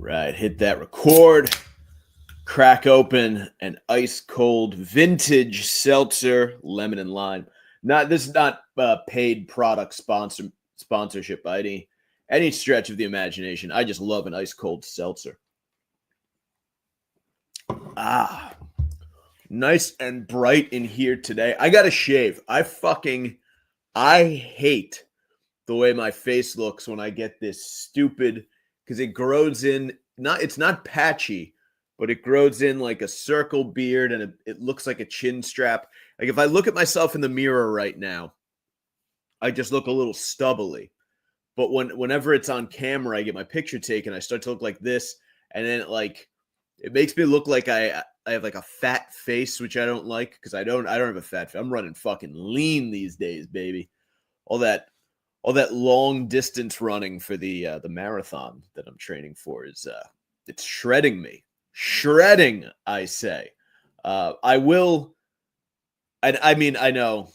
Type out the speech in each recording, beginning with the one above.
Right, hit that record, crack open an ice cold vintage seltzer, lemon and lime. This is not paid product sponsorship by any stretch of the imagination. I just love an ice cold seltzer. Nice and bright in here today. I got to shave. I hate the way my face looks when I get this stupid, because it grows in, it's not patchy, but it grows in like a circle beard, and it looks like a chin strap. Like if I look at myself in the mirror right now, I just look a little stubbly. But whenever it's on camera, I get my picture taken, I start to look like this, and then it makes me look like I have like a fat face, which I don't like, because I don't have a fat face. I'm running fucking lean these days, baby. All that long distance running for the marathon that I'm training for is it's shredding me. Shredding, I say. I will. I mean, I know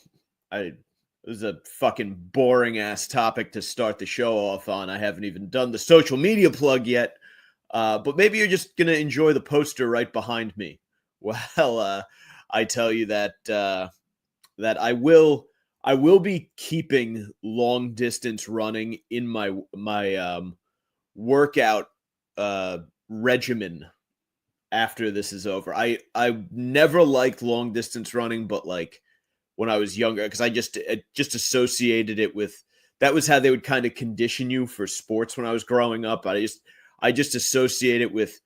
it was a fucking boring ass topic to start the show off on. I haven't even done the social media plug yet. But maybe you're just gonna enjoy the poster right behind me. Well, I tell you that I will be keeping long distance running in my workout regimen after this is over. I never liked long distance running, but like when I was younger, because I just associated it with, that was how they would kind of condition you for sports when I was growing up. I just associate it with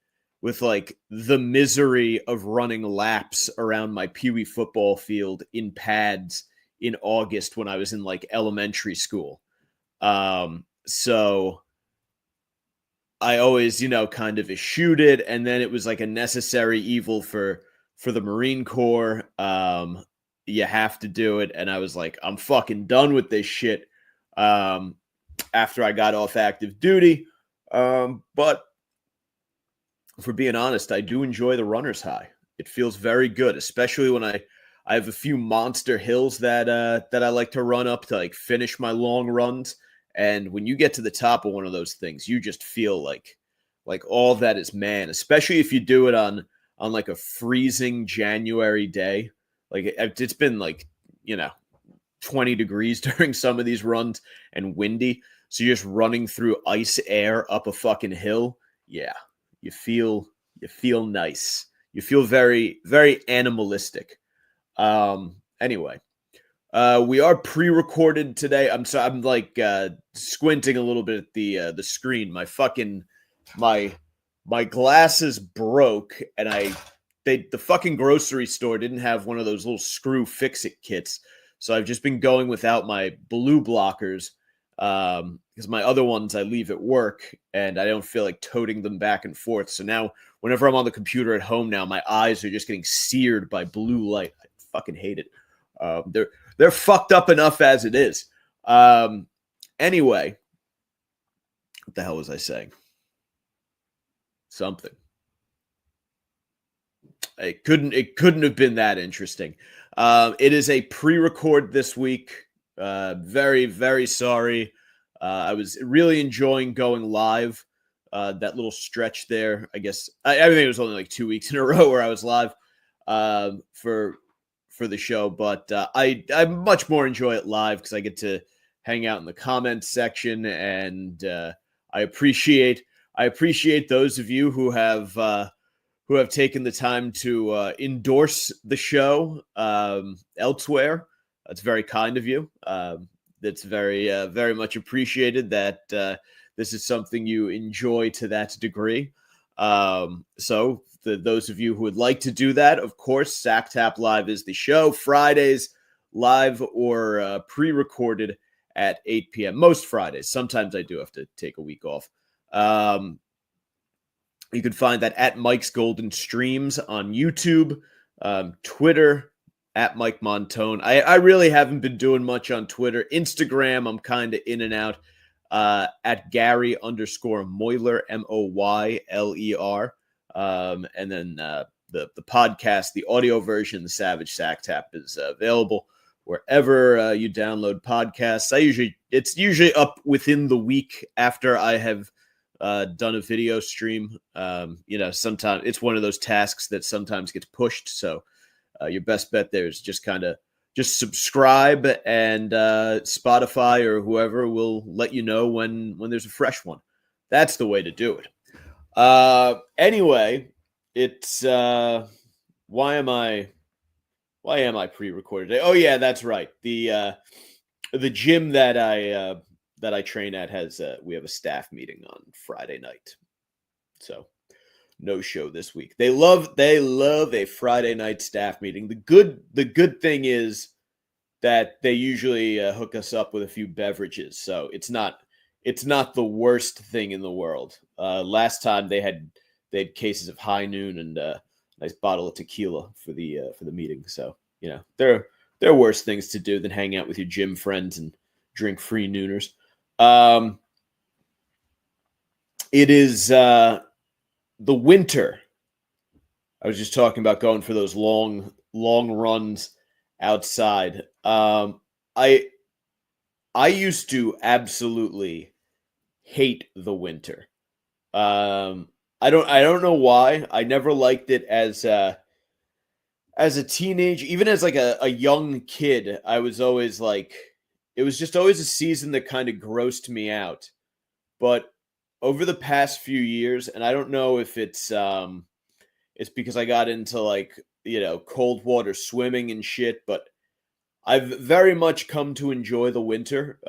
like the misery of running laps around my peewee football field in pads in August when I was in like elementary school. So I always, kind of eschewed it. And then it was like a necessary evil for the Marine Corps. You have to do it. And I was like, I'm fucking done with this shit. After I got off active duty. But for being honest, I do enjoy the runner's high. It feels very good, especially when I have a few monster hills that I like to run up to like finish my long runs. And when you get to the top of one of those things, you just feel like all that is man, especially if you do it on like a freezing January day. Like it's been like, 20 degrees during some of these runs and windy. So you're just running through ice air up a fucking hill. Yeah. You feel nice. You feel very, very animalistic. Anyway, we are pre-recorded today. I'm like squinting a little bit at the screen. My glasses broke, and the fucking grocery store didn't have one of those little screw fix-it kits. So I've just been going without my blue blockers, because my other ones I leave at work, and I don't feel like toting them back and forth. So now whenever I'm on the computer at home now, my eyes are just getting seared by blue light. I fucking hate it. They're fucked up enough as it is. Anyway, what the hell was I saying? Something. It couldn't have been that interesting. It is a pre-record this week. Very, very sorry. I was really enjoying going live. That little stretch there, I guess. I think it was only like 2 weeks in a row where I was live for the show. But I much more enjoy it live because I get to hang out in the comments section, and I appreciate those of you who have taken the time to endorse the show elsewhere. That's very kind of you. That's very, very much appreciated that this is something you enjoy to that degree. So those of you who would like to do that, of course, Sacktap Live is the show. Fridays, live or pre-recorded at 8 p.m. Most Fridays. Sometimes I do have to take a week off. You can find that at Mike's Golden Streams on YouTube, Twitter, at Mike Montone. I really haven't been doing much on Twitter. Instagram, I'm kind of in and out. At Gary_Moyler, Moyler. And then the podcast, the audio version, the Savage Sacktap, is available wherever you download podcasts. It's usually up within the week after I have done a video stream. Sometimes it's one of those tasks that sometimes gets pushed. So your best bet there is just subscribe, and Spotify or whoever will let you know when there's a fresh one. That's the way to do it. Anyway, it's why am I pre-recorded today? Oh yeah, that's right. The gym that I train at has we have a staff meeting on Friday night, so no show this week. They love a Friday night staff meeting. The good thing is that they usually hook us up with a few beverages, so it's not the worst thing in the world. Last time they had cases of High Noon and a nice bottle of tequila for the meeting. So there are worse things to do than hang out with your gym friends and drink free nooners. It is the winter. I was just talking about going for those long runs outside. I used to absolutely hate the winter. I don't know why. I never liked it as a teenager, even as like a young kid. I was always like, it was just always a season that kind of grossed me out. But over the past few years, and I don't know if it's because I got into like, cold water swimming and shit, but I've very much come to enjoy the winter.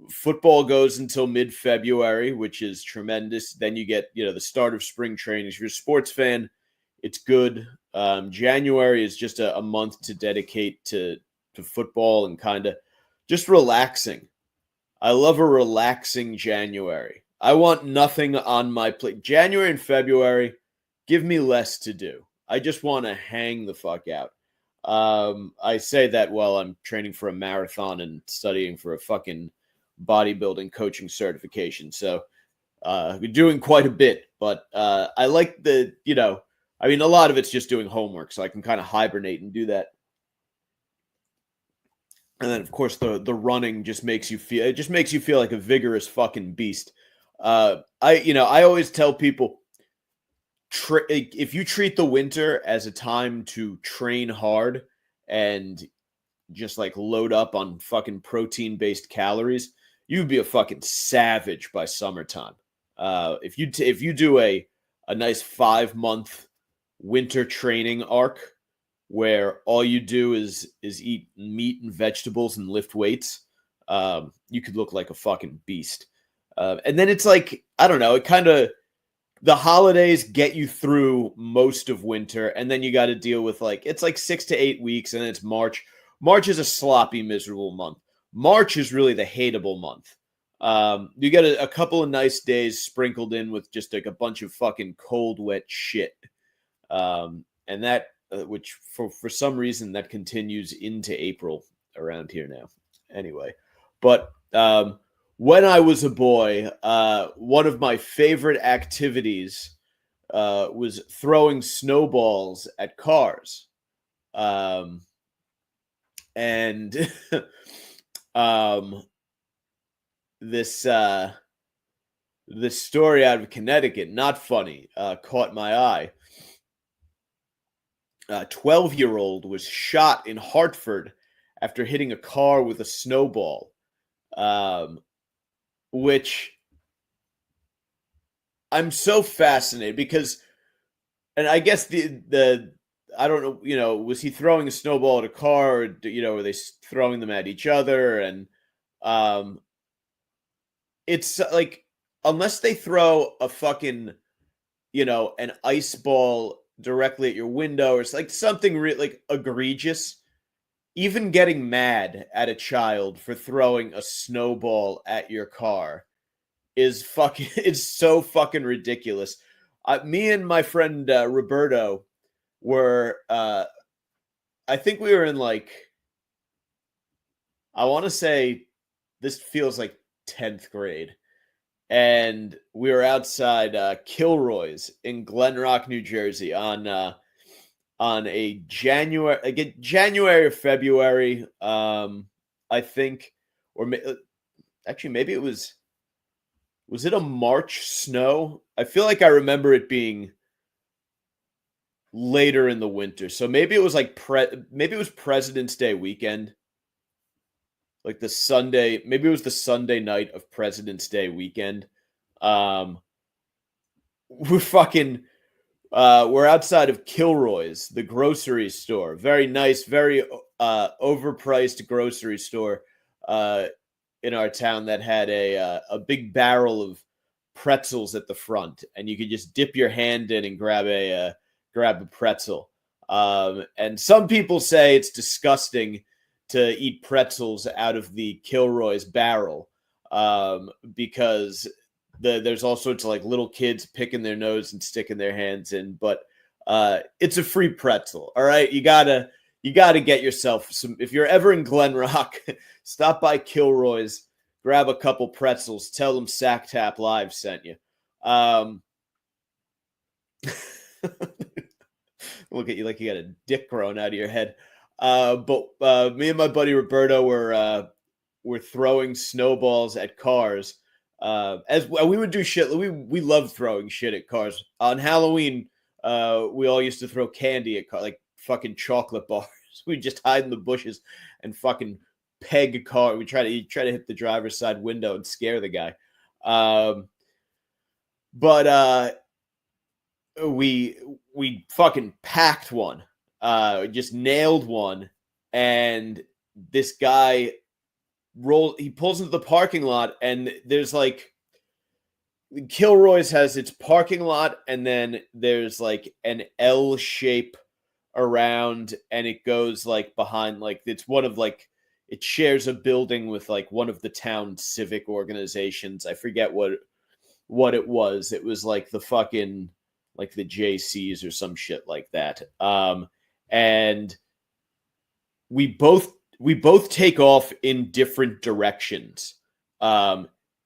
Football goes until mid-February, which is tremendous. Then you get, the start of spring training. If you're a sports fan, it's good. January is just a month to dedicate to football and kind of just relaxing. I love a relaxing January. I want nothing on my plate. January and February, give me less to do. I just want to hang the fuck out. I say that while I'm training for a marathon and studying for a fucking bodybuilding coaching certification. So we're doing quite a bit, but I like a lot of it's just doing homework, so I can kind of hibernate and do that. And then, of course, the running just makes you feel like a vigorous fucking beast. I always tell people, if you treat the winter as a time to train hard and just like load up on fucking protein-based calories, you'd be a fucking savage by summertime. If you do a nice 5-month winter training arc where all you do is eat meat and vegetables and lift weights, you could look like a fucking beast. And then it's like, I don't know, the holidays get you through most of winter, and then you got to deal with it's like 6 to 8 weeks, and then it's March. March is a sloppy, miserable month. March is really the hateable month. You get a couple of nice days sprinkled in with just like a bunch of fucking cold, wet shit. And that, which for some reason that continues into April around here now. Anyway, but when I was a boy, one of my favorite activities was throwing snowballs at cars. And this story out of Connecticut, not funny, caught my eye. A 12-year-old was shot in Hartford after hitting a car with a snowball, which I'm so fascinated because, and I guess the I don't know, was he throwing a snowball at a car, or were they throwing them at each other? And it's like, unless they throw a fucking, an ice ball directly at your window, or it's like something like egregious, even getting mad at a child for throwing a snowball at your car is fucking, it's so fucking ridiculous. Me and my friend Roberto were, I think we were in I want to say this feels like 10th grade. And we were outside Kilroy's in Glen Rock, New Jersey on a January or February, I think, or actually maybe it was Was it a March snow? I feel like I remember it being later in the winter. So maybe it was like maybe it was President's Day weekend. Like the Sunday, maybe it was the Sunday night of President's Day weekend. Um we're fucking we're outside of Kilroy's, the grocery store. Very nice, very overpriced grocery store uh in our town that had a big barrel of pretzels at the front, and you could just dip your hand in and grab a pretzel. And some people say it's disgusting to eat pretzels out of the Kilroy's barrel, because there's all sorts of like little kids picking their nose and sticking their hands in. But it's a free pretzel. All right, you gotta get yourself some. If you're ever in Glen Rock, stop by Kilroy's, grab a couple pretzels, tell them Sacktap Live sent you. Look at you like you got a dick growing out of your head. But me and my buddy Roberto were throwing snowballs at cars. As we would do shit. We love throwing shit at cars. On Halloween, we all used to throw candy at cars, like fucking chocolate bars. We just hide in the bushes and fucking peg a car. We try to hit the driver's side window and scare the guy. But we fucking packed one, just nailed one, and this guy he pulls into the parking lot, and there's like Kilroy's has its parking lot, and then there's like an L shape around, and it goes like behind, like it's one of like, it shares a building with like one of the town civic organizations. I forget what it was. It was like the fucking like the JCs or some shit like that. And we both take off in different directions.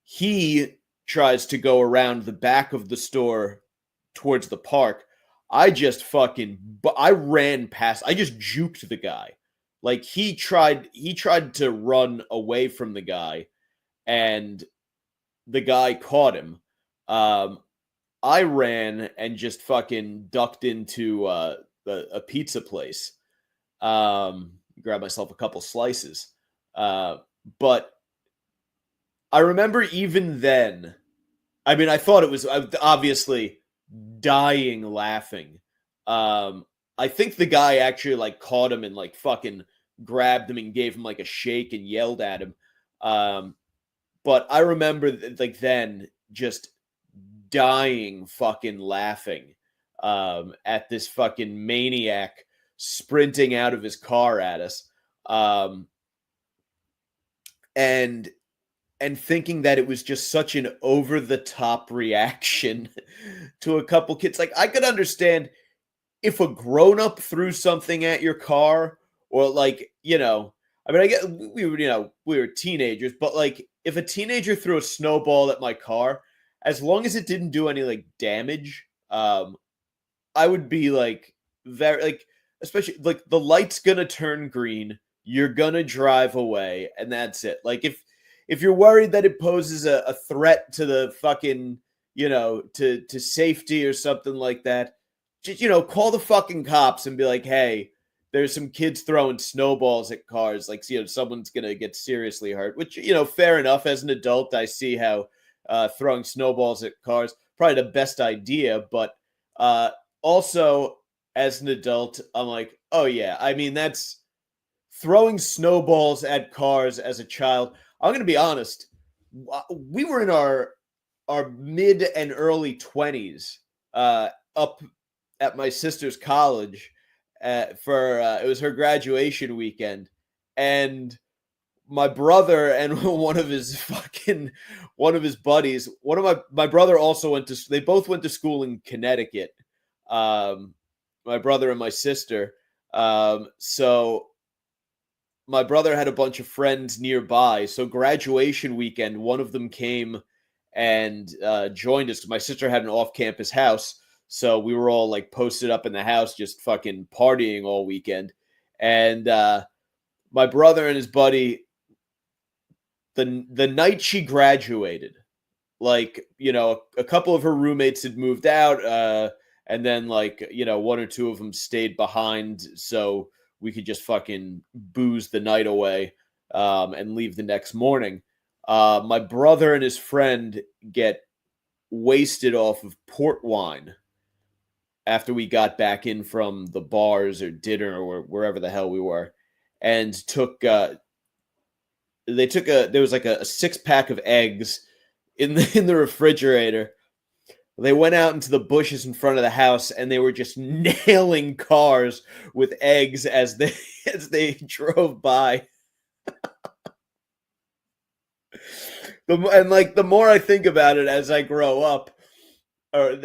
He tries to go around the back of the store towards the park. I ran past. I just juked the guy. Like he tried to run away from the guy, and the guy caught him. I ran and just fucking ducked into a pizza place. Grab myself a couple slices. But I remember even then, I mean, I thought it was obviously dying laughing. I think the guy actually like caught him and like fucking grabbed him and gave him like a shake and yelled at him. But I remember like then just dying fucking laughing at this fucking maniac sprinting out of his car at us, and thinking that it was just such an over the top reaction to a couple kids. Like I could understand if a grown up threw something at your car, or like, you know, I mean, I get we were teenagers, but like if a teenager threw a snowball at my car, as long as it didn't do any like damage, I would be like very like, especially like the light's gonna turn green, you're gonna drive away, and that's it. Like if you're worried that it poses a threat to the fucking, you know, to safety or something like that, just, you know, call the fucking cops and be like, hey, there's some kids throwing snowballs at cars. Like, you know, someone's going to get seriously hurt, which, you know, fair enough. As an adult, I see how throwing snowballs at cars, probably the best idea. But also, as an adult, I'm like, oh, yeah, I mean, that's throwing snowballs at cars as a child. I'm going to be honest. We were in our mid and early 20s up at my sister's college for it was her graduation weekend, and my brother and one of his buddies, my brother also they both went to school in Connecticut, my brother and my sister, so my brother had a bunch of friends nearby, so graduation weekend one of them came and joined us. My sister had an off-campus house, so we were all like posted up in the house just fucking partying all weekend. And my brother and his buddy, the night she graduated, like, a couple of her roommates had moved out, and then like, one or two of them stayed behind so we could just fucking booze the night away, and leave the next morning. My brother and his friend get wasted off of port wine after we got back in from the bars or dinner or wherever the hell we were, and there was like a 6-pack of eggs in the refrigerator. They went out into the bushes in front of the house and they were just nailing cars with eggs as they as they drove by. And like, the more I think about it as I grow up, I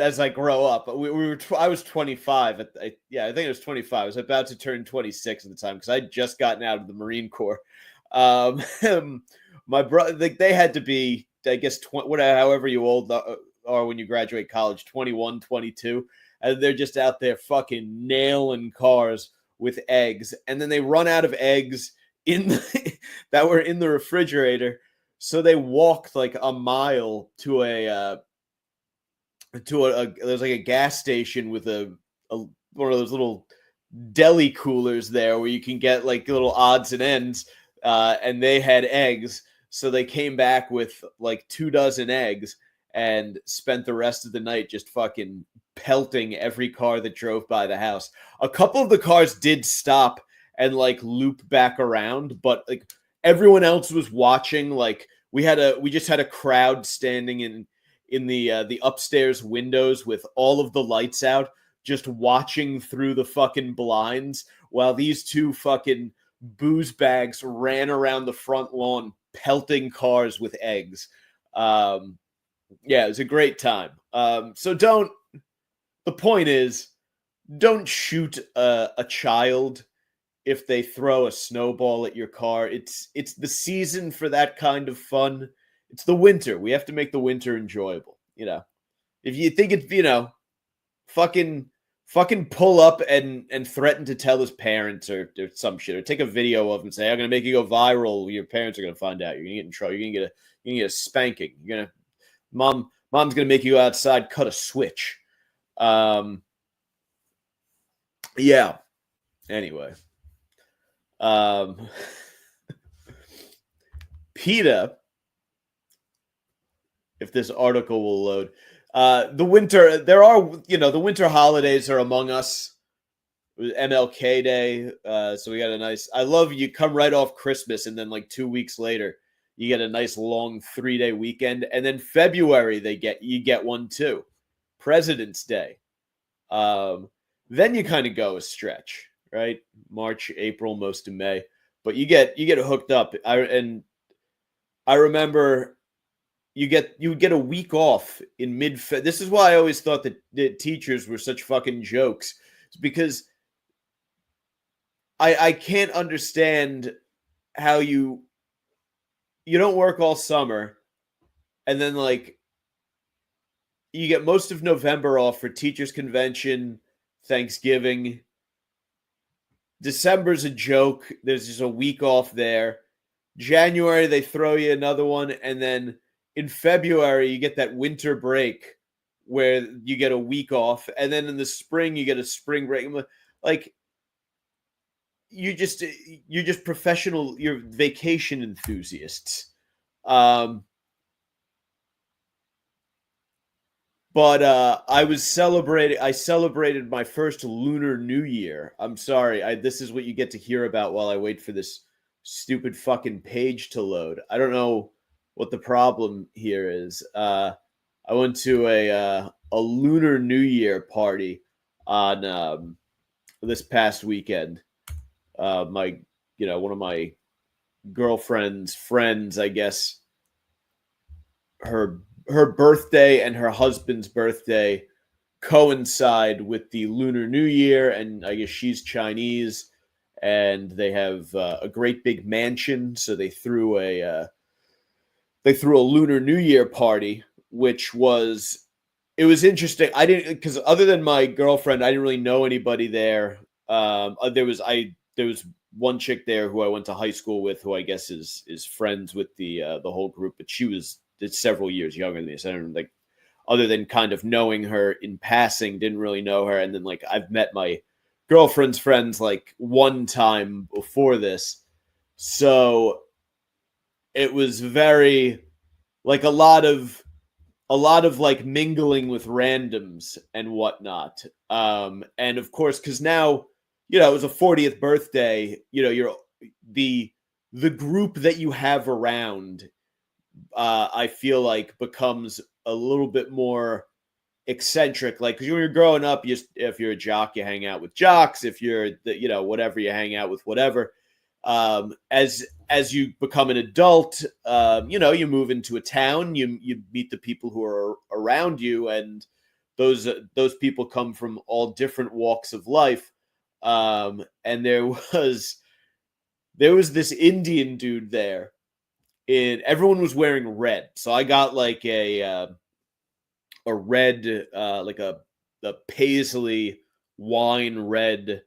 was 25 yeah, I think it was 25. I was about to turn 26 at the time because I'd just gotten out of the Marine Corps. Um, my brother, like, they had to be, I guess, however you old are when you graduate college, 21, 22, and they're just out there fucking nailing cars with eggs, and then they run out of eggs that were in the refrigerator, so they walked like a mile to there's like a gas station with a one of those little deli coolers there where you can get like little odds and ends, and they had eggs, so they came back with like 2 dozen eggs and spent the rest of the night just fucking pelting every car that drove by the house. A couple of the cars did stop and like loop back around, but like everyone else was watching. Like, we just had a crowd standing in the upstairs windows with all of the lights out, just watching through the fucking blinds while these two fucking booze bags ran around the front lawn pelting cars with eggs. Yeah, it was a great time. So the point is, don't shoot a child if they throw a snowball at your car. It's the season for that kind of fun. It's the winter. We have to make the winter enjoyable. If you think it's, fucking pull up and threaten to tell his parents or some shit, or take a video of him and say, "I'm gonna make you go viral. Your parents are gonna find out. You're gonna get in trouble. You're gonna get a spanking. Mom's gonna make you go outside, cut a switch." Yeah. Anyway, PETA, if this article will load, the winter holidays are among us. MLK Day, so we got a nice. I love you come right off Christmas, and then like 2 weeks later, you get a nice long 3-day weekend, and then February you get one too, President's Day. Then you kind of go a stretch, right? March, April, most of May, but you get hooked up. I remember you would get a week off in mid. This is why I always thought that teachers were such fucking jokes. It's because I can't understand how you don't work all summer, and then like you get most of November off for teachers convention, Thanksgiving. December's a joke. There's just a week off there. January, they throw you another one. And then in February, you get that winter break where you get a week off. And then in the spring, you get a spring break. Like, you're just you're vacation enthusiasts. But I celebrated my first Lunar New Year. I'm sorry. This is what you get to hear about while I wait for this stupid fucking page to load. I don't know what the problem here is. I went to a Lunar New Year party on this past weekend. One of my girlfriend's friends, I guess, her birthday and her husband's birthday coincide with the Lunar New Year, and I guess she's Chinese, and they have a great big mansion, so they threw a Lunar New Year party, which was interesting. I didn't, because other than my girlfriend, I didn't really know anybody there. There was one chick there who I went to high school with, who I guess is friends with the whole group, but she was several years younger than me. So I don't like, other than kind of knowing her in passing, didn't really know her. And then like I've met my girlfriend's friends like one time before this. So it was very like a lot of like mingling with randoms and whatnot. And of course, because now, you know, it was a 40th birthday, you know, you're the group that you have around, I feel like becomes a little bit more eccentric. Like, because when you're growing up, if you're a jock, you hang out with jocks. If you're the, you know, whatever, you hang out with whatever. As you become an adult, you know, you move into a town, you meet the people who are around you, and those people come from all different walks of life. And there was this Indian dude there. Everyone was wearing red, so I got like a red, like a paisley wine red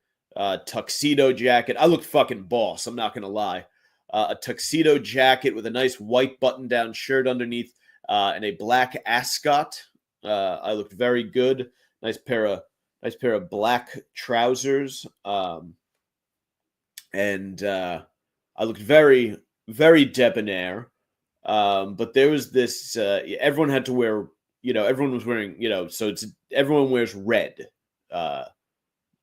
tuxedo jacket. I looked fucking boss. I'm not gonna lie. A tuxedo jacket with a nice white button-down shirt underneath, and a black ascot. I looked very good. Nice pair of black trousers, and I looked very, very debonair. But there was this. Everyone had to wear. You know, everyone was wearing. You know, so everyone wears red.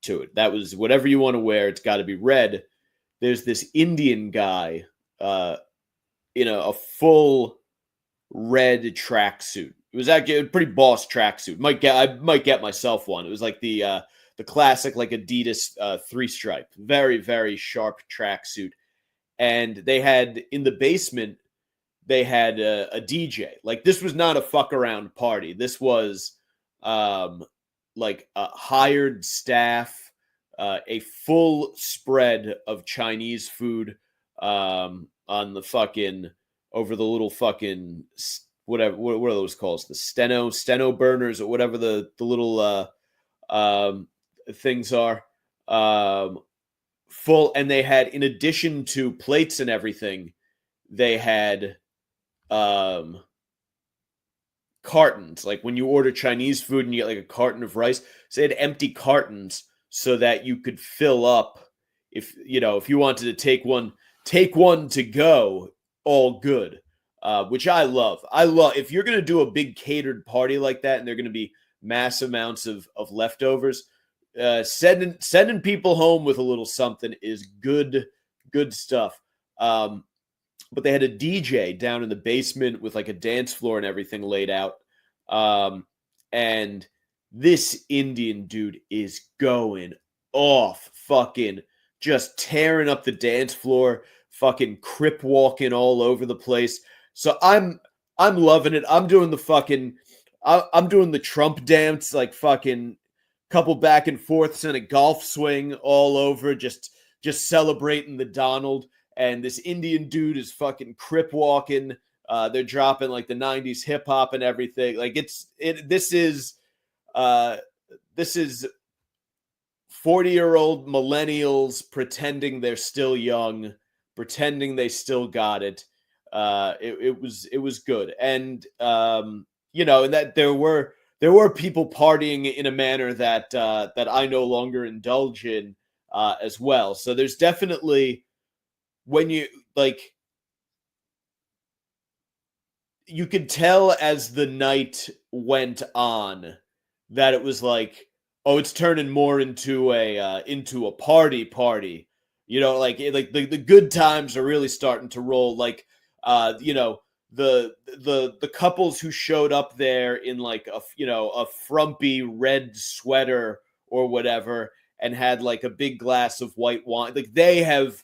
To it. That was whatever you want to wear. It's got to be red. There's this Indian guy, in a full red tracksuit. It was actually a pretty boss tracksuit. I might get myself one. It was like the classic like Adidas 3-stripe, very very sharp tracksuit. And they had in the basement, they had a DJ. Like this was not a fuck around party. This was like a hired staff, a full spread of Chinese food on the fucking over the little fucking whatever what are those called, the steno burners or whatever the little things are, full. And they had, in addition to plates and everything, they had cartons. Like when you order Chinese food and you get like a carton of rice, so they had empty cartons so that you could fill up. If you wanted to take one to go, all good. Which I love. If you're gonna do a big catered party like that and they're gonna be mass amounts of leftovers, sending people home with a little something is good stuff. But they had a DJ down in the basement with like a dance floor and everything laid out. And this Indian dude is going off, fucking just tearing up the dance floor, fucking crip walking all over the place. So I'm loving it. I'm doing the Trump dance, like fucking couple back and forths and a golf swing all over, just celebrating the Donald. And this Indian dude is fucking crip walking. They're dropping like the 90s hip hop and everything. Like this is 40-year-old millennials pretending they're still young, pretending they still got it. It was good. And that there were people partying in a manner that I no longer indulge in as well. So there's definitely, when you you could tell as the night went on that it was like, oh, it's turning more into a party. The good times are really starting to roll. Like, the couples who showed up there in like a frumpy red sweater or whatever and had like a big glass of white wine, like they have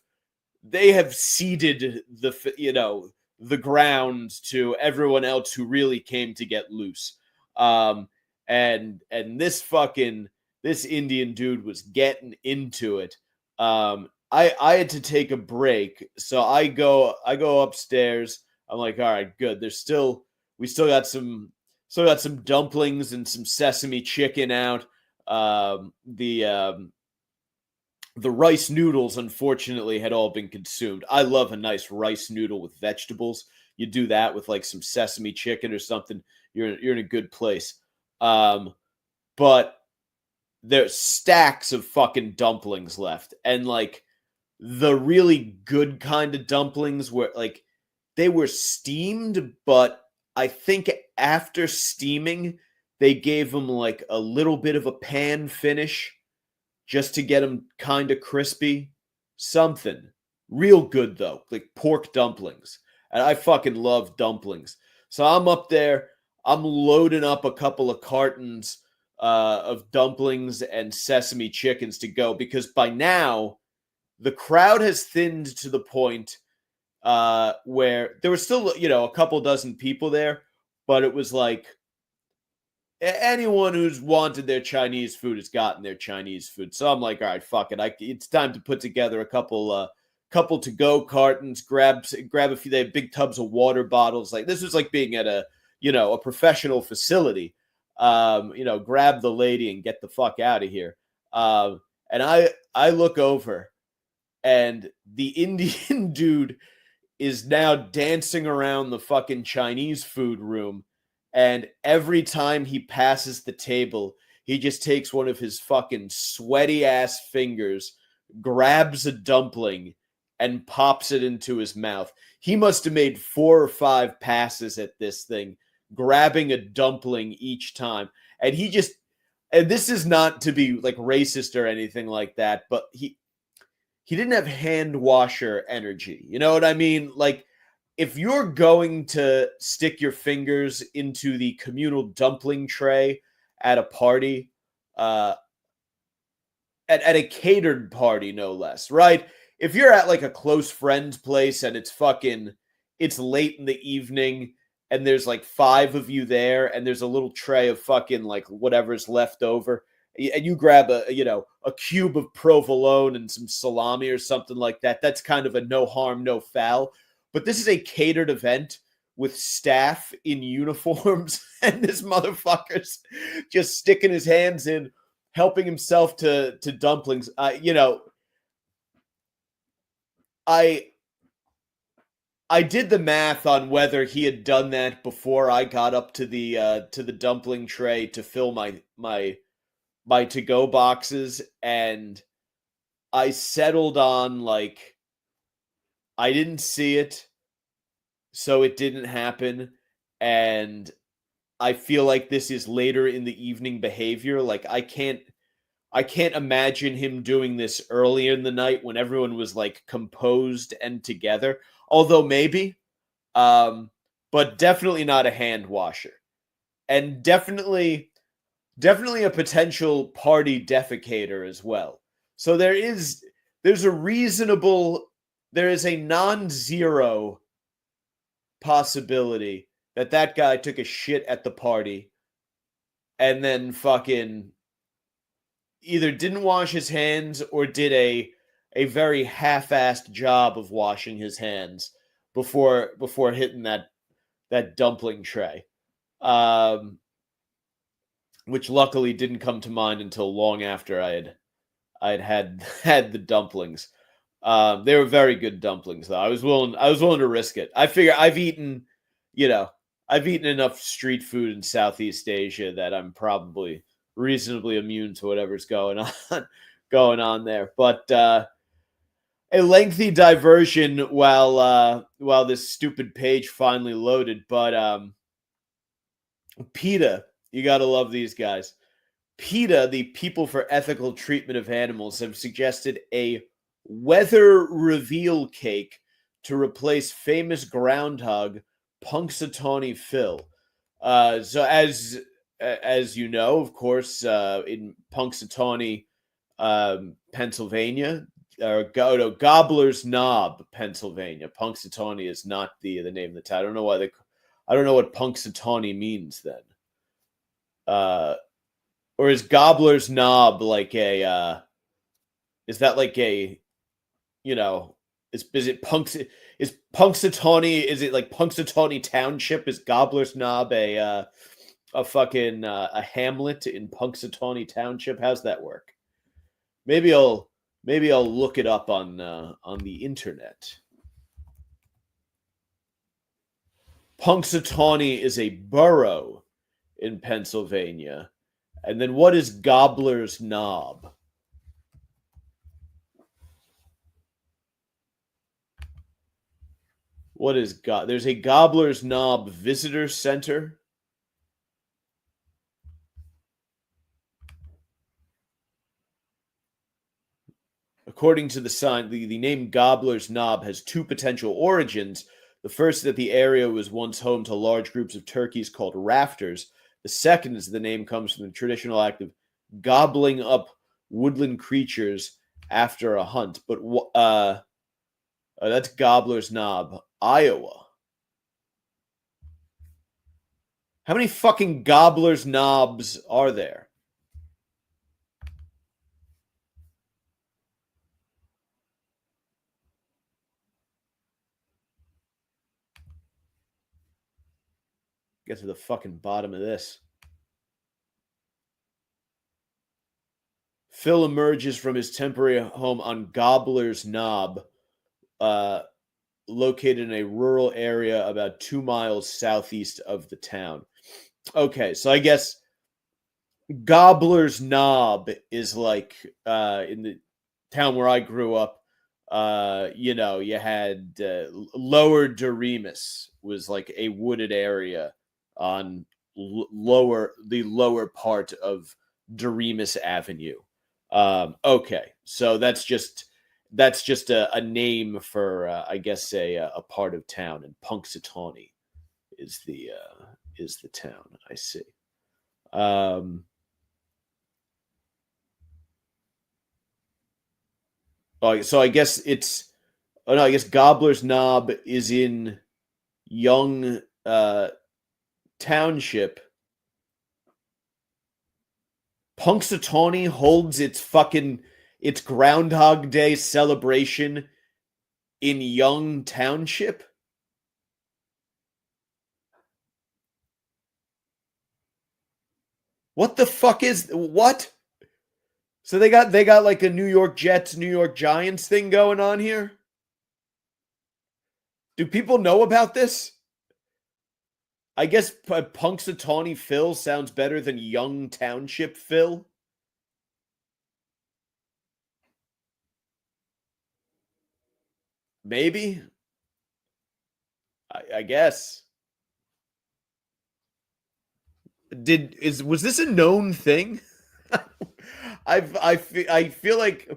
seeded the ground to everyone else who really came to get loose. And this Indian dude was getting into it. I had to take a break, so I go upstairs. I'm like, all right, good. We still got some dumplings and some sesame chicken out. The rice noodles, unfortunately, had all been consumed. I love a nice rice noodle with vegetables you do that with like some sesame chicken or something, you're in a good place. But there's stacks of fucking dumplings left, and like the really good kind of dumplings were like they were steamed, but I think after steaming they gave them like a little bit of a pan finish just to get them kind of crispy. Something real good though, like pork dumplings. And I fucking love dumplings. So I'm up there, I'm loading up a couple of cartons of dumplings and sesame chickens to go, because by now the crowd has thinned to the point where there was still, a couple dozen people there, but it was like anyone who's wanted their Chinese food has gotten their Chinese food. So I'm like, all right, fuck it. It's time to put together a couple to go cartons, grab a few. They have big tubs of water bottles. Like this was like being at a professional facility. Grab the lady and get the fuck out of here. And I look over, and the Indian dude is now dancing around the fucking Chinese food room. And every time he passes the table, he just takes one of his fucking sweaty ass fingers, grabs a dumpling, and pops it into his mouth. He must have made 4 or 5 passes at this thing, grabbing a dumpling each time. And and this is not to be like racist or anything like that, but he didn't have hand washer energy. You know what I mean? Like, if you're going to stick your fingers into the communal dumpling tray at a party, at a catered party, no less, right? If you're at like a close friend's place and it's late in the evening and there's like 5 of you there and there's a little tray of fucking like whatever's left over, and you grab a cube of provolone and some salami or something like that, that's kind of a no harm, no foul. But this is a catered event with staff in uniforms, and this motherfucker's just sticking his hands in, helping himself to dumplings. I did the math on whether he had done that before I got up to the dumpling tray to fill my to-go boxes, and I settled on like I didn't see it, so it didn't happen, and I feel like this is later in the evening behavior. Like I can't imagine him doing this earlier in the night when everyone was like composed and together. Although maybe, but definitely not a hand washer, and definitely a potential party defecator as well. So there's a non-zero possibility that guy took a shit at the party and then fucking either didn't wash his hands or did a very half-assed job of washing his hands before hitting that dumpling tray, which luckily didn't come to mind until long after I had the dumplings. They were very good dumplings, though. I was willing to risk it. I figure I've eaten enough street food in Southeast Asia that I'm probably reasonably immune to whatever's going on there. But a lengthy diversion while this stupid page finally loaded. But PETA, you gotta love these guys. PETA, the People for Ethical Treatment of Animals, have suggested a weather reveal cake to replace famous groundhog Punxsutawney Phil. So as you know, of course, in Punxsutawney, Pennsylvania, or Gobbler's Knob, Pennsylvania. Punxsutawney is not the name of the town. I don't know why I don't know what Punxsutawney means then. Or is Gobbler's Knob like a? Is that like a? Is it Punxsutawney? Is it like Punxsutawney Township? Is Gobbler's Knob a fucking a hamlet in Punxsutawney Township? How's that work? Maybe I'll look it up on the internet. Punxsutawney is a borough in Pennsylvania. And then what is Gobbler's Knob? What is There's a Gobbler's Knob Visitor Center. According to the sign, the name Gobbler's Knob has two potential origins. The first is that the area was once home to large groups of turkeys called rafters. The second is the name comes from the traditional act of gobbling up woodland creatures after a hunt. But that's Gobbler's Knob, Iowa. How many fucking Gobbler's Knobs are there? Get to the fucking bottom of this. Phil emerges from his temporary home on Gobbler's Knob, located in a rural area about 2 miles southeast of the town. Okay, so I guess Gobbler's Knob is like in the town where I grew up. You had Lower Doremus was like a wooded area on the lower part of Doremus Avenue. Okay, so that's just a name for I guess a part of town, and Punxsutawney is the town. I see. So I guess it's. Oh no, I guess Gobbler's Knob is in Young Township. Punxsutawney holds its Groundhog Day celebration in Young Township. What the fuck is what? So they got like a New York Jets, New York Giants thing going on here? Do people know about this? I guess Punxsutawney Phil sounds better than Young Township Phil. Maybe. I guess. Was this a known thing? I feel like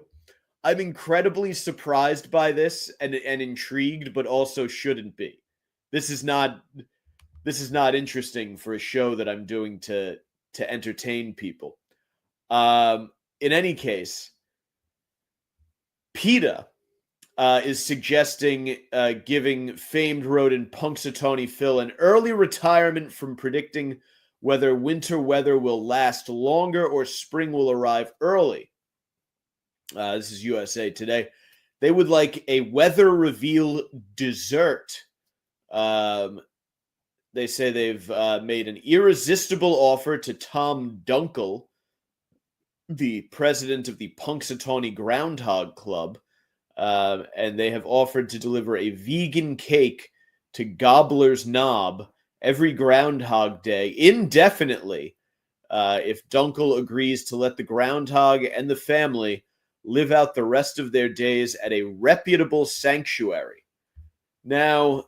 I'm incredibly surprised by this and intrigued, but also shouldn't be. This is not interesting for a show that I'm doing to entertain people. In any case, PETA is suggesting giving famed rodent Punxsutawney Phil an early retirement from predicting whether winter weather will last longer or spring will arrive early. This is USA Today. They would like a weather reveal dessert. They say they've made an irresistible offer to Tom Dunkel, the president of the Punxsutawney Groundhog Club, and they have offered to deliver a vegan cake to Gobbler's Knob every Groundhog Day indefinitely if Dunkel agrees to let the groundhog and the family live out the rest of their days at a reputable sanctuary. Now,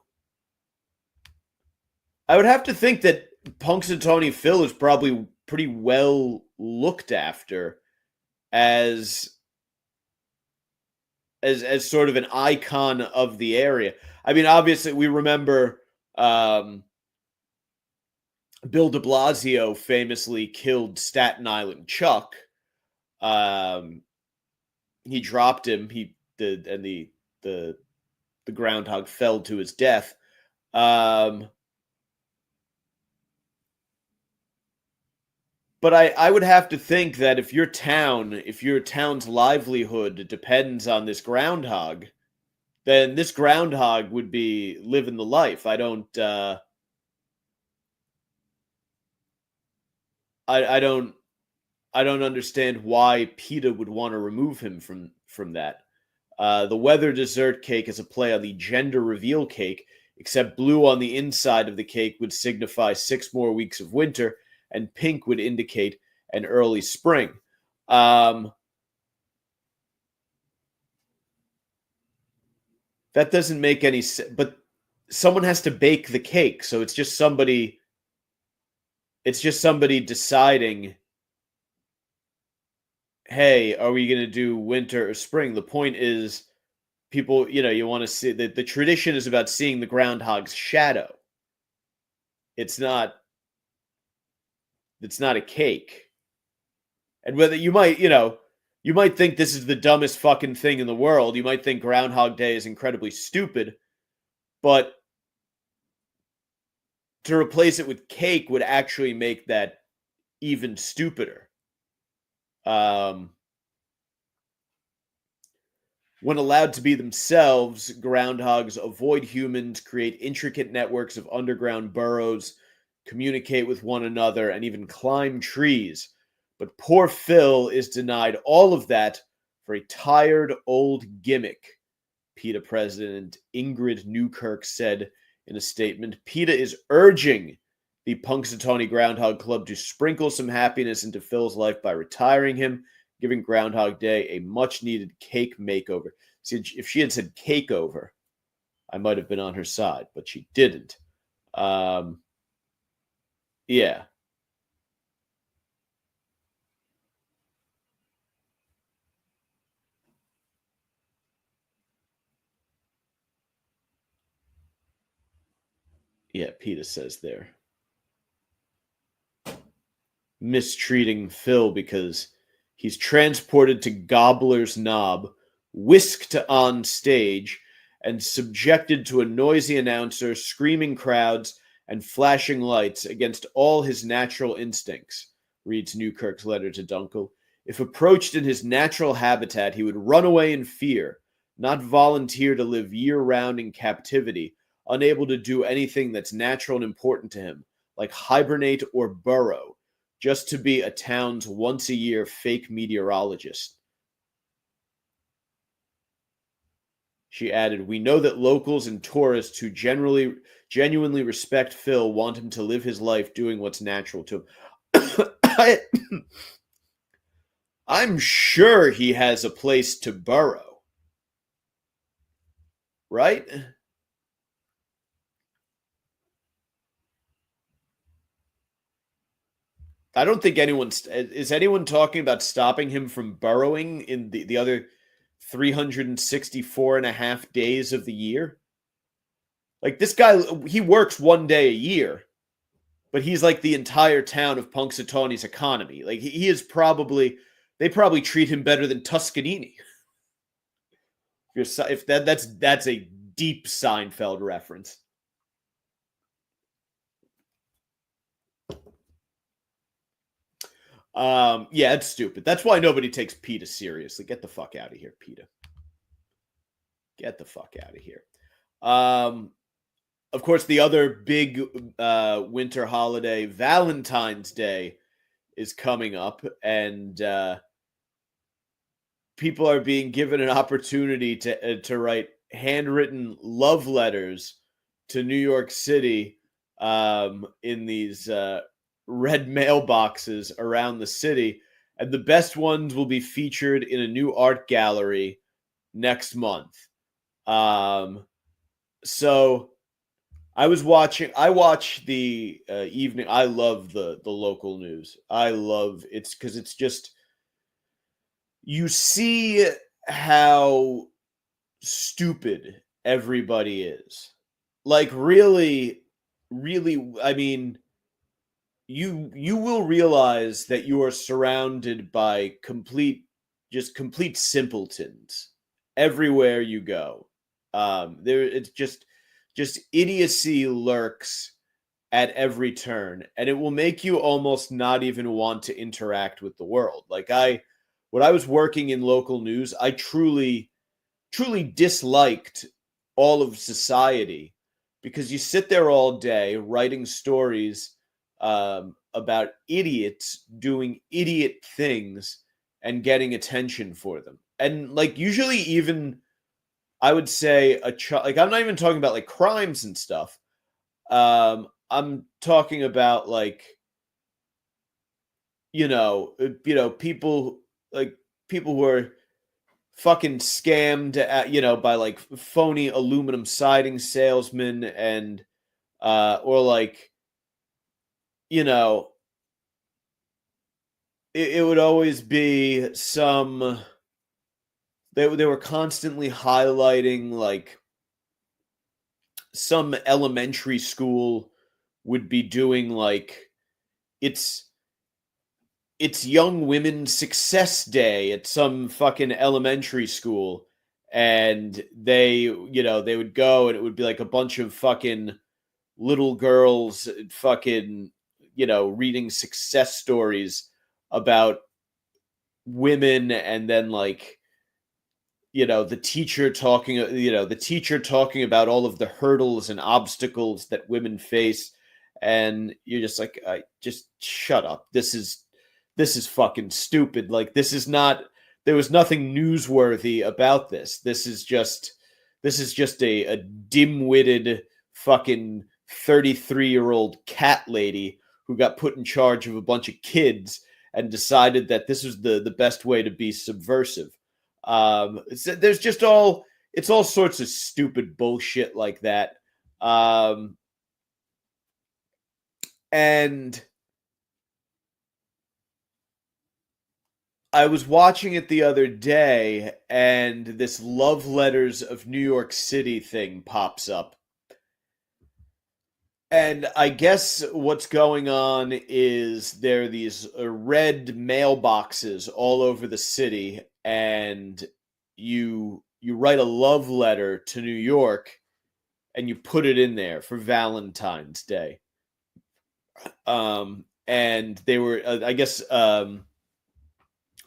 I would have to think that Punxsutawney Phil is probably pretty well looked after as sort of an icon of the area. I mean, obviously, we remember Bill de Blasio famously killed Staten Island Chuck. He dropped him. The groundhog fell to his death. But I would have to think that if your town's livelihood depends on this groundhog, then this groundhog would be living the life. I don't understand why PETA would want to remove him from that. The weather dessert cake is a play on the gender reveal cake. except blue on the inside of the cake would signify 6 more weeks of winter, and pink would indicate an early spring. That doesn't make any sense, but someone has to bake the cake, so it's just somebody deciding, hey, are we going to do winter or spring? The point is, people, you want to see that the tradition is about seeing the groundhog's shadow. It's not a cake. And whether you might think this is the dumbest fucking thing in the world. You might think Groundhog Day is incredibly stupid, but to replace it with cake would actually make that even stupider. When allowed to be themselves, groundhogs avoid humans, create intricate networks of underground burrows, communicate with one another, and even climb trees. But poor Phil is denied all of that for a tired old gimmick, PETA President Ingrid Newkirk said in a statement. PETA is urging the Punxsutawney Groundhog Club to sprinkle some happiness into Phil's life by retiring him, giving Groundhog Day a much-needed cake makeover. See, if she had said cake over, I might have been on her side, but she didn't. Yeah. Yeah, PETA says there. Mistreating Phil because he's transported to Gobbler's Knob, whisked on stage, and subjected to a noisy announcer, screaming crowds, and flashing lights against all his natural instincts, reads Newkirk's letter to Dunkel. If approached in his natural habitat, he would run away in fear, not volunteer to live year-round in captivity, unable to do anything that's natural and important to him, like hibernate or burrow, just to be a town's once-a-year fake meteorologist. She added, we know that locals and tourists who genuinely respect Phil want him to live his life doing what's natural to him. I'm sure he has a place to burrow. Right? I don't think is anyone talking about stopping him from burrowing in the other 364 and a half days of the year. Like, this guy, he works one day a year, but he's like the entire town of Punxsutawney's economy. Like, he is probably, they probably treat him better than Tuscanini. If that's a deep Seinfeld reference. Yeah, it's stupid. That's why nobody takes PETA seriously. Get the fuck out of here, PETA. Get the fuck out of here. Of course, the other big winter holiday, Valentine's Day, is coming up, and people are being given an opportunity to write handwritten love letters to New York City in these red mailboxes around the city, and the best ones will be featured in a new art gallery next month. So I watch the evening. I love the local news. I love it's because it's just, you see how stupid everybody is. Like, really, really, I mean, you will realize that you are surrounded by complete simpletons everywhere you go. It's just idiocy lurks at every turn, and it will make you almost not even want to interact with the world. Like, when I was working in local news, I truly disliked all of society, because you sit there all day writing stories about idiots doing idiot things and getting attention for them. And, like, usually even I would say like, I'm not even talking about like crimes and stuff. I'm talking about like, people, like, people who are fucking scammed by like phony aluminum siding salesmen, and or like, you know it would always be they were constantly highlighting like some elementary school would be doing like it's it's young women's success day at some fucking elementary school, and they would go, and it would be like a bunch of fucking little girls fucking reading success stories about women, and then like the teacher talking about all of the hurdles and obstacles that women face, and you're just like, just shut up. This is fucking stupid. Like, this is not there was nothing newsworthy about this. This is just a dim-witted fucking 33-year-old cat lady who got put in charge of a bunch of kids and decided that this was the best way to be subversive. There's just it's all sorts of stupid bullshit like that. And I was watching it the other day, and this Love Letters of New York City thing pops up. And I guess what's going on is there are these red mailboxes all over the city, and you write a love letter to New York, and you put it in there for Valentine's Day. And they were, I guess,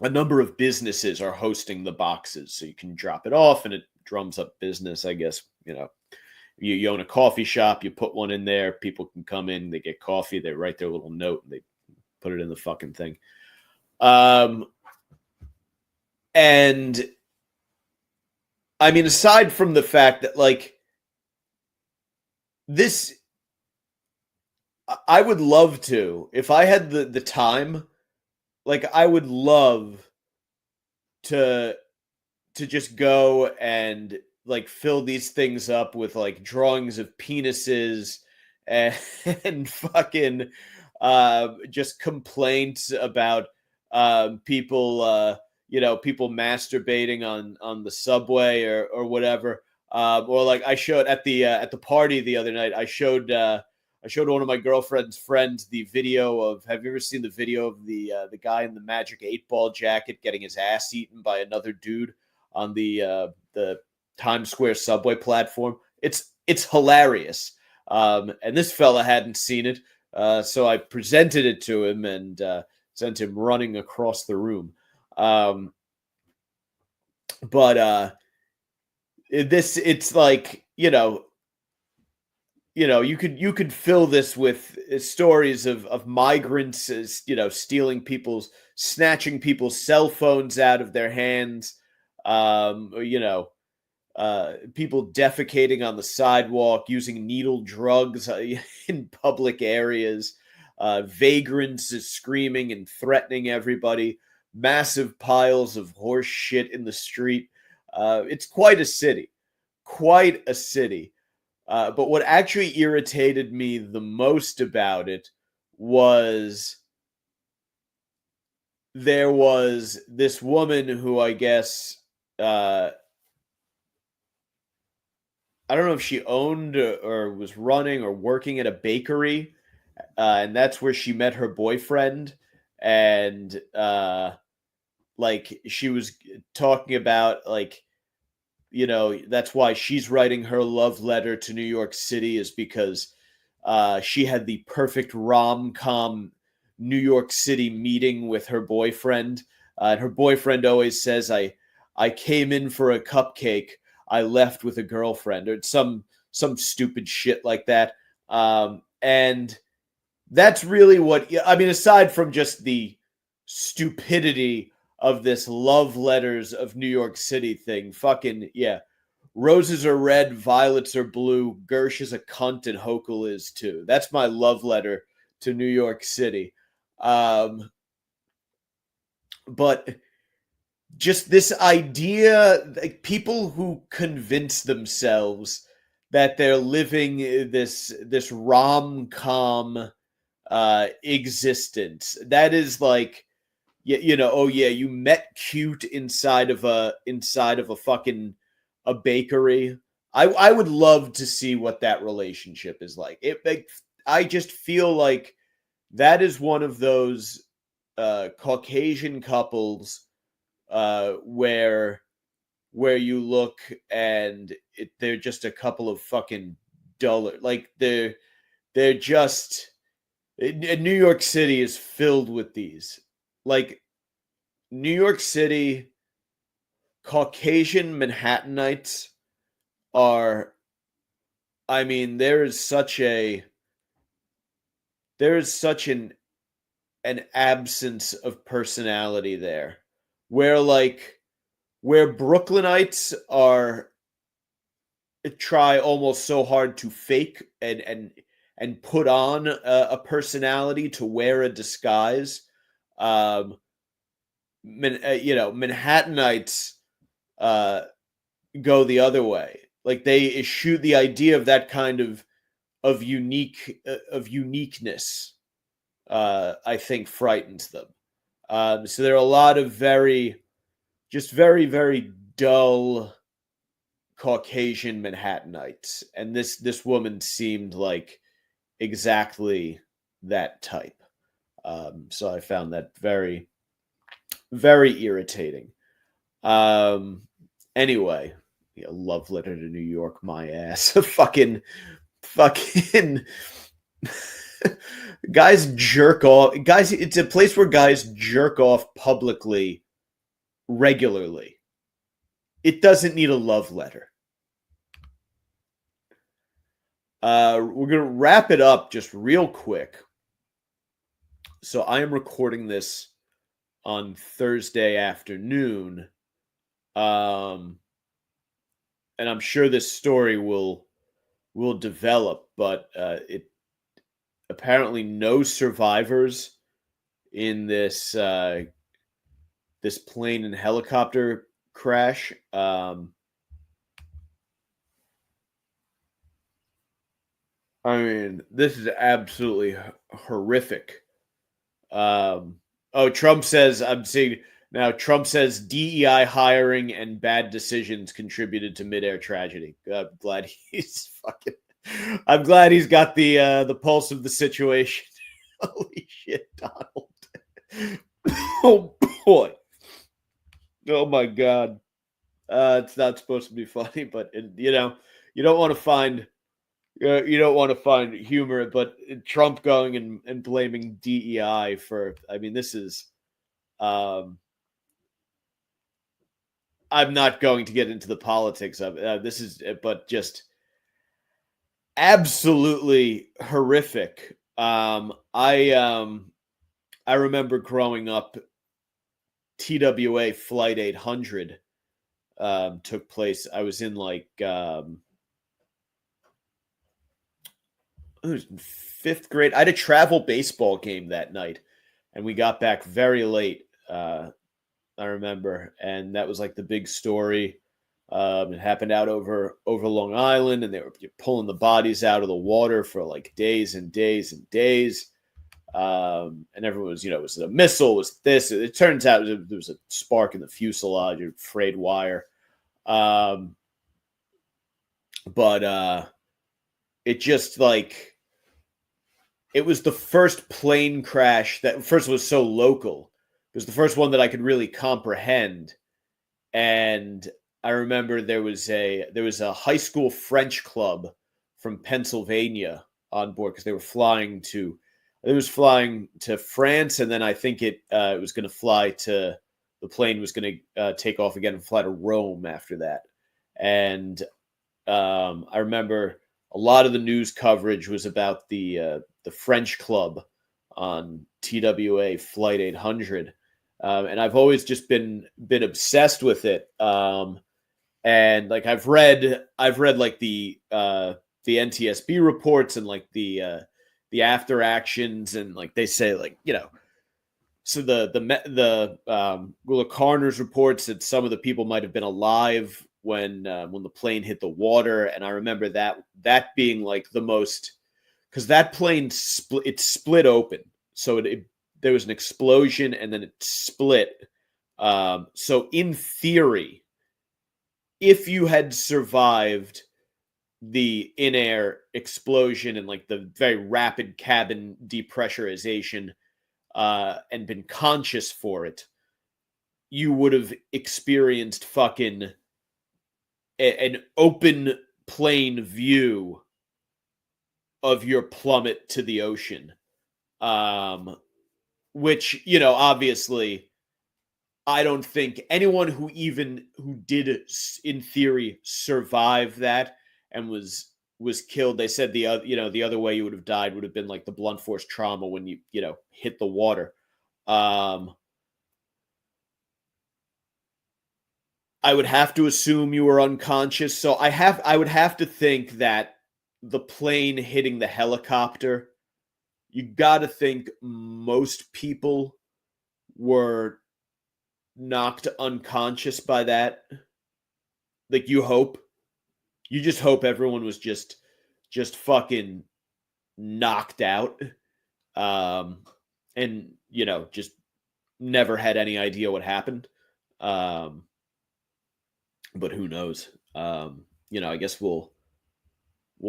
a number of businesses are hosting the boxes, so you can drop it off, and it drums up business. I guess you own a coffee shop, you put one in there, people can come in, they get coffee, they write their little note, and they put it in the fucking thing. And I mean, aside from the fact that like this, I would love to, if I had the time, like I would love to just go and like fill these things up with like drawings of penises and, and fucking just complaints about people people masturbating on the subway or whatever, or like I showed at the party the other night. I showed one of my girlfriend's friends the video of. Have you ever seen the video of the guy in the Magic 8-Ball jacket getting his ass eaten by another dude on the Times Square subway platform? It's hilarious. And this fella hadn't seen it, so I presented it to him and sent him running across the room. But it's like you could fill this with stories of migrants, snatching people's cell phones out of their hands, people defecating on the sidewalk, using needle drugs in public areas, vagrants screaming and threatening everybody, massive piles of horse shit in the street. It's quite a city. But what actually irritated me the most about it was there was this woman who I guess, I don't know if she owned or was running or working at a bakery, and that's where she met her boyfriend. And like she was talking about like, that's why she's writing her love letter to New York City, is because she had the perfect rom-com New York City meeting with her boyfriend. And her boyfriend always says, I came in for a cupcake, I left with a girlfriend, or some stupid shit like that. And that's really what, I mean, aside from just the stupidity of this love letters of New York City thing, fucking, yeah. Roses are red, violets are blue. Gersh is a cunt, and Hochul is too. That's my love letter to New York City. But just this idea, like people who convince themselves that they're living this rom-com existence, that is like, oh yeah, you met cute inside of a fucking a bakery. I would love to see what that relationship is like. I just feel like that is one of those Caucasian couples where you look and they're just a couple of fucking duller, like they're just New York City is filled with these. Like New York City Caucasian Manhattanites are, I mean, there is such an absence of personality there, where Brooklynites are try almost so hard to fake and put on a personality to wear a disguise. Manhattanites go the other way. Like they eschew the idea of that kind of uniqueness. I think frightens them. So there are a lot of very very dull Caucasian Manhattanites, and this woman seemed like exactly that type. So I found that very very irritating. Anyway, love letter to New York, my ass. fucking guys jerk off. Guys, it's a place where guys jerk off publicly regularly. It doesn't need a love letter. We're gonna wrap it up just real quick. So I am recording this on Thursday afternoon. And I'm sure this story will develop, but it apparently no survivors in this this plane and helicopter crash. I mean, this is absolutely horrific. Trump says, I'm seeing now, Trump says DEI hiring and bad decisions contributed to midair tragedy. I'm glad he's got the pulse of the situation. Holy shit, Donald. Oh boy. Oh my God. It's not supposed to be funny, but you don't want to find humor, but Trump going and blaming DEI for, I mean, this is I'm not going to get into the politics of this is, but just absolutely horrific. I remember growing up, TWA Flight 800 took place. I was in like it was 5th grade. I had a travel baseball game that night, and we got back very late. I remember, and that was like the big story. It happened out over Long Island, and they were pulling the bodies out of the water for like days and days and days. And everyone was, was it a missile? Was this? It turns out there was a spark in the fuselage, a frayed wire. But it just like, it was the first plane crash that first was so local. It was the first one that I could really comprehend. And I remember there was a high school French club from Pennsylvania on board because they were flying to France, and then I think it was going to fly to, the plane was going to take off again and fly to Rome after that. And I remember a lot of the news coverage was about the French club on TWA Flight 800. And I've always just been obsessed with it. And like I've read like the NTSB reports and like the after actions, and like they say, like, you know, so the coroner's reports that some of the people might have been alive when the plane hit the water. And I remember that being like the most, because that plane split open, so there was an explosion and then it split. So in theory, if you had survived the in-air explosion and like the very rapid cabin depressurization, and been conscious for it, you would have experienced fucking an open plane view of your plummet to the ocean. Which, you know, obviously, I don't think anyone who did in theory survive that and was killed. They said the other way you would have died would have been like the blunt force trauma when you hit the water. I would have to assume you were unconscious. So I would have to think that the plane hitting the helicopter, you got to think most people were knocked unconscious by that. Like, you just hope everyone was just fucking knocked out, and just never had any idea what happened. But who knows? I guess we'll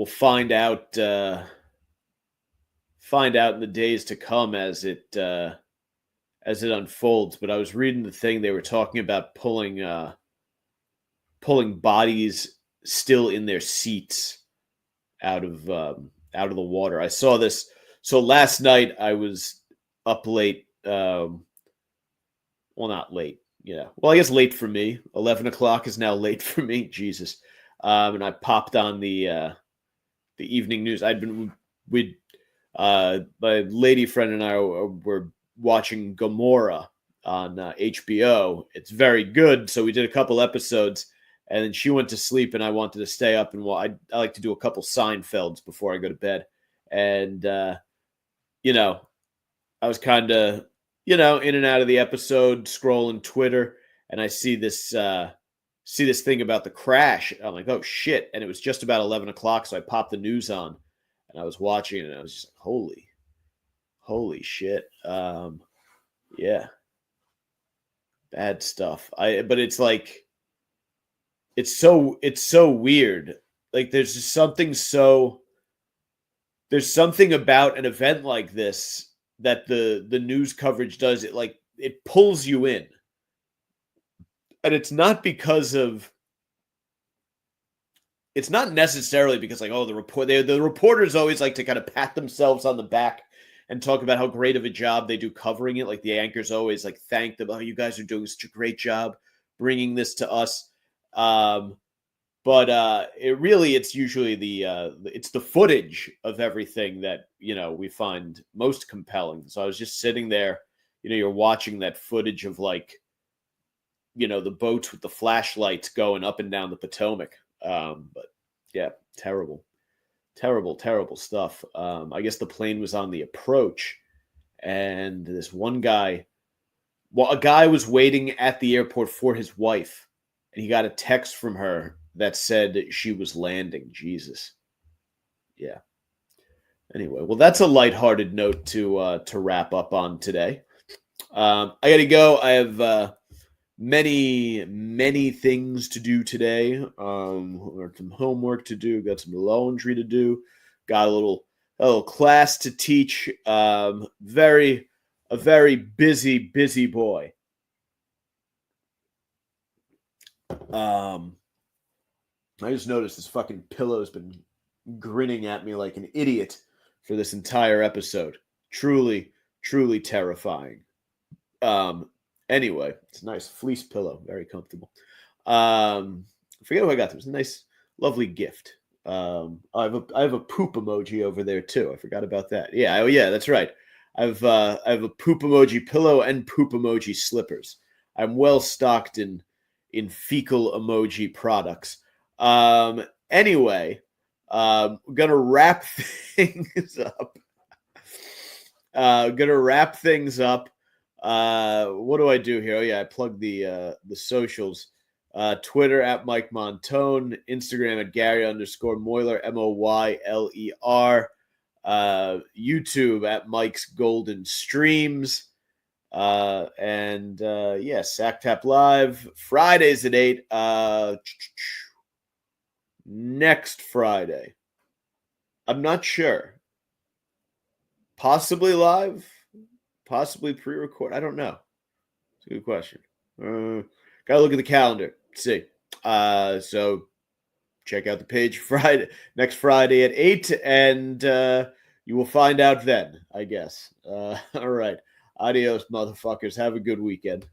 find out in the days to come as it unfolds. But I was reading the thing, they were talking about pulling bodies still in their seats out of the water. I saw this. So last night I was up late. Well, not late. Yeah. Well, I guess late for me. 11 o'clock is now late for me. Jesus. And I popped on the evening news. My lady friend and I were watching Gomorrah on HBO. It's very good. So we did a couple episodes, and then she went to sleep, and I wanted to stay up. And I like to do a couple Seinfelds before I go to bed. And, I was kind of, in and out of the episode, scrolling Twitter, and I see this thing about the crash. I'm like, oh shit. And it was just about 11 o'clock. So I popped the news on, and I was watching it, and I was just like, holy shit. Yeah. Bad stuff. But it's like, it's so weird. Like, there's something about an event like this that the news coverage does. It pulls you in. And it's not necessarily because, like, oh, the reporters always like to kind of pat themselves on the back and talk about how great of a job they do covering it. Like, the anchors always like thank them. Oh, you guys are doing such a great job bringing this to us. But it's usually it's the footage of everything that, we find most compelling. So I was just sitting there, you're watching that footage of, like, the boats with the flashlights going up and down the Potomac. But yeah, terrible stuff. I guess the plane was on the approach, and this one guy, a guy was waiting at the airport for his wife, and he got a text from her that said she was landing. Jesus. Yeah. Anyway, well, that's a lighthearted note to wrap up on today. I gotta go. I have many things to do today. Got some homework to do, got some laundry to do, got a little class to teach. A very busy boy. I just noticed this fucking pillow's been grinning at me like an idiot for this entire episode. Truly terrifying. Anyway, it's a nice fleece pillow, very comfortable. I forget who I got. It was a nice, lovely gift. I have a poop emoji over there too. I forgot about that. Yeah, that's right. I have a poop emoji pillow and poop emoji slippers. I'm well stocked in in fecal emoji products. Anyway, we're gonna wrap things up. What do I do here? Oh yeah, I plug the socials. Twitter at Mike Montone, Instagram at Gary_Moyler, Moyler. YouTube at Mike's Golden Streams. Sacktap Live Fridays at 8. Next Friday, I'm not sure. Possibly live, possibly pre-record. I don't know. It's a good question. Gotta look at the calendar. See. So check out the page next Friday at 8, and you will find out then, I guess. All right. Adios, motherfuckers. Have a good weekend.